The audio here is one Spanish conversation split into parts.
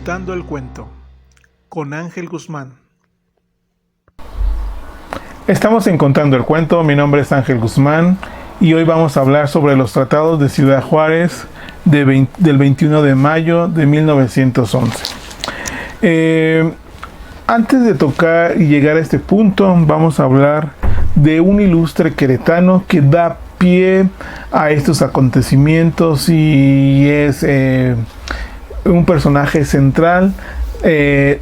Contando el cuento con Ángel Guzmán. Estamos en Contando el cuento, mi nombre es Ángel Guzmán y hoy vamos a hablar sobre los tratados de Ciudad Juárez del 21 de mayo de 1911. Antes de tocar y llegar a este punto, vamos a hablar de un ilustre queretano que da pie a estos acontecimientos y es un personaje central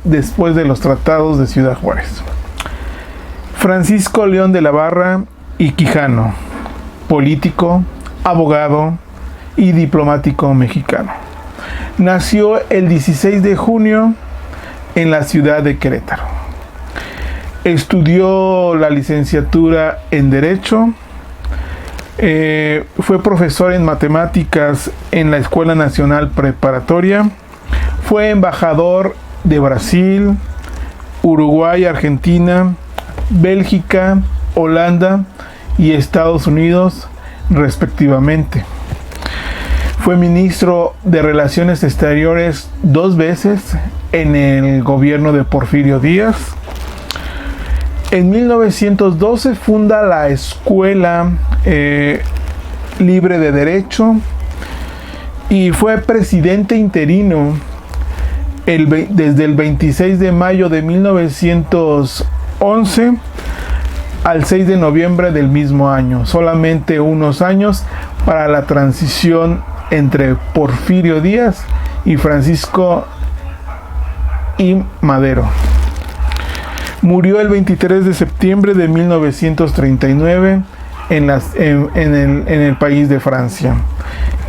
después de los tratados de Ciudad Juárez. Francisco León de la Barra y Quijano, político, abogado y diplomático mexicano. Nació el 16 de junio en la ciudad de Querétaro. Estudió la licenciatura en Derecho. Fue profesor en matemáticas en la Escuela Nacional Preparatoria. Fue embajador de Brasil, Uruguay, Argentina, Bélgica, Holanda y Estados Unidos, respectivamente. Fue ministro de Relaciones Exteriores 2 veces en el gobierno de Porfirio Díaz. En 1912 funda la Escuela Libre de Derecho y fue presidente interino desde el 26 de mayo de 1911 al 6 de noviembre del mismo año, solamente unos años para la transición entre Porfirio Díaz y Francisco I. Madero. Murió el 23 de septiembre de 1939 en el país de Francia.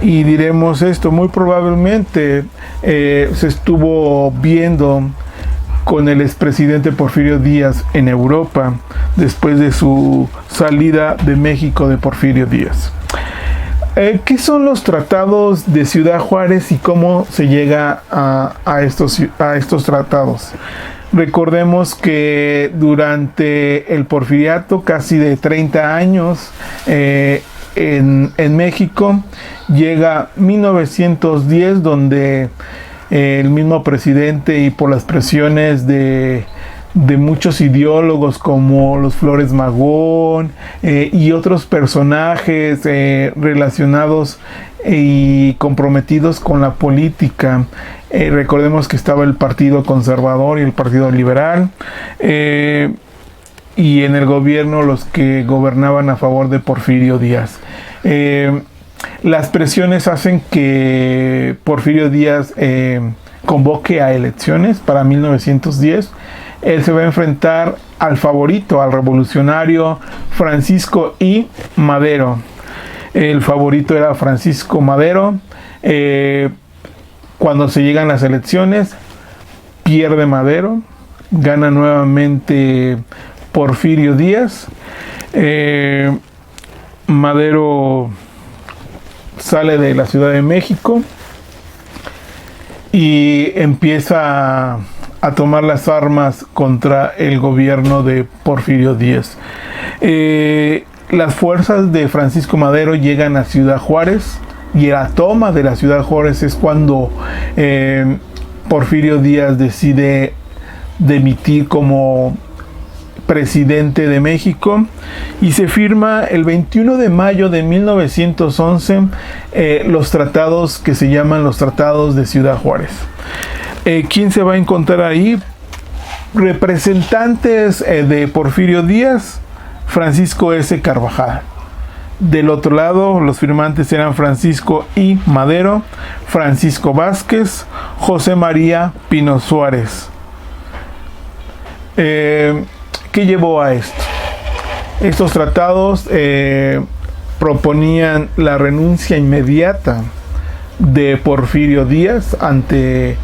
Y diremos esto, muy probablemente se estuvo viendo con el expresidente Porfirio Díaz en Europa después de su salida de México de Porfirio Díaz. ¿Qué son los tratados de Ciudad Juárez y cómo se llega a estos tratados? Recordemos que durante el porfiriato, casi de 30 años en México, llega 1910, donde el mismo presidente y por las presiones de muchos ideólogos como los Flores Magón y otros personajes relacionados y comprometidos con la política. Recordemos que estaba el Partido Conservador y el Partido Liberal, y en el gobierno los que gobernaban a favor de Porfirio Díaz. Las presiones hacen que Porfirio Díaz convoque a elecciones para 1910. Él se va a enfrentar al favorito, al revolucionario Francisco I. Madero. El favorito era Francisco Madero. Cuando se llegan las elecciones, pierde Madero, gana nuevamente Porfirio Díaz. Madero sale de la Ciudad de México y empieza a tomar las armas contra el gobierno de Porfirio Díaz. Las fuerzas de Francisco Madero llegan a Ciudad Juárez y la toma de la Ciudad Juárez es cuando Porfirio Díaz decide dimitir como presidente de México y se firma el 21 de mayo de 1911 los tratados que se llaman los tratados de Ciudad Juárez. ¿Quién se va a encontrar ahí? Representantes de Porfirio Díaz, Francisco S. Carvajal. Del otro lado, los firmantes eran Francisco I. Madero, Francisco Vázquez, José María Pino Suárez. ¿Qué llevó a esto? Estos tratados proponían la renuncia inmediata de Porfirio Díaz ante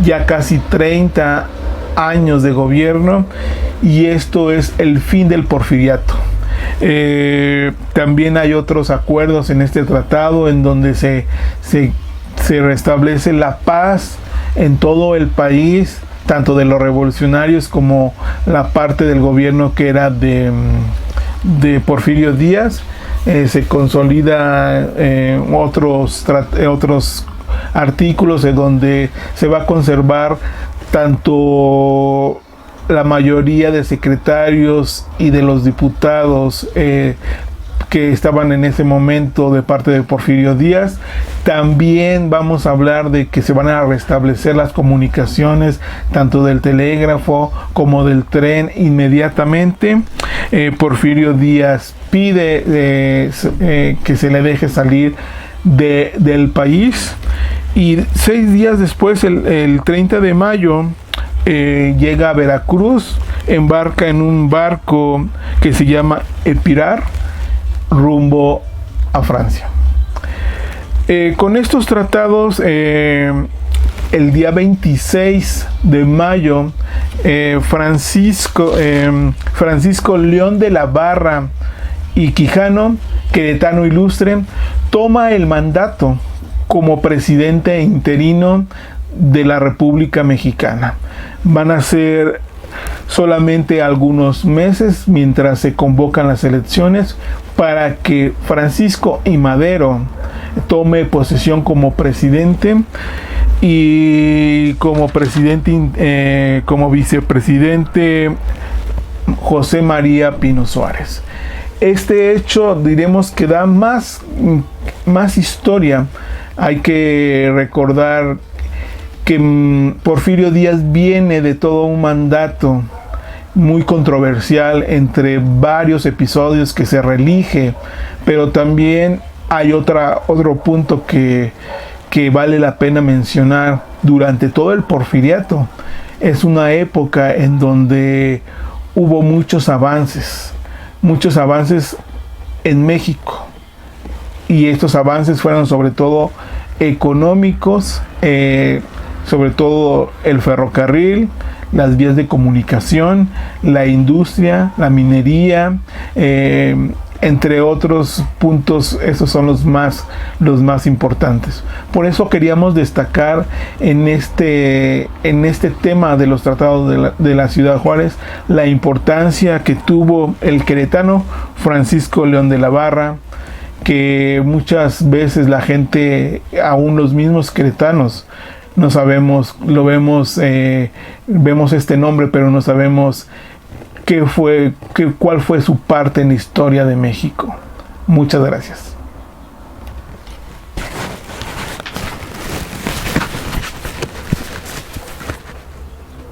ya casi 30 años de gobierno, y esto es el fin del porfiriato. También hay otros acuerdos en este tratado en donde se restablece la paz en todo el país, tanto de los revolucionarios como la parte del gobierno que era de Porfirio Díaz. Se consolida otros artículos en donde se va a conservar tanto la mayoría de secretarios y de los diputados que estaban en ese momento de parte de Porfirio Díaz. También vamos a hablar de que se van a restablecer las comunicaciones tanto del telégrafo como del tren inmediatamente. Porfirio Díaz pide que se le deje salir del país, y 6 días después, el 30 de mayo, llega a Veracruz, embarca en un barco que se llama Epirar, rumbo a Francia. Con estos tratados, el día 26 de mayo, Francisco León de la Barra y Quijano, queretano ilustre, toma el mandato como presidente interino de la República Mexicana. Van a ser solamente algunos meses mientras se convocan las elecciones para que Francisco I. Madero tome posesión como presidente, y como vicepresidente José María Pino Suárez. Este hecho, diremos que da más historia. Hay que recordar que Porfirio Díaz viene de todo un mandato muy controversial entre varios episodios que se reelige, pero también hay otro punto que vale la pena mencionar. Durante todo el porfiriato es una época en donde hubo muchos avances en México, y estos avances fueron sobre todo económicos, sobre todo el ferrocarril, las vías de comunicación, la industria, la minería, entre otros puntos. Esos son los más importantes. Por eso queríamos destacar en este tema de los tratados de la Ciudad Juárez la importancia que tuvo el queretano Francisco León de la Barra, que muchas veces la gente, aún los mismos queretanos, no sabemos, vemos este nombre, pero no sabemos cuál fue su parte en la historia de México. Muchas gracias.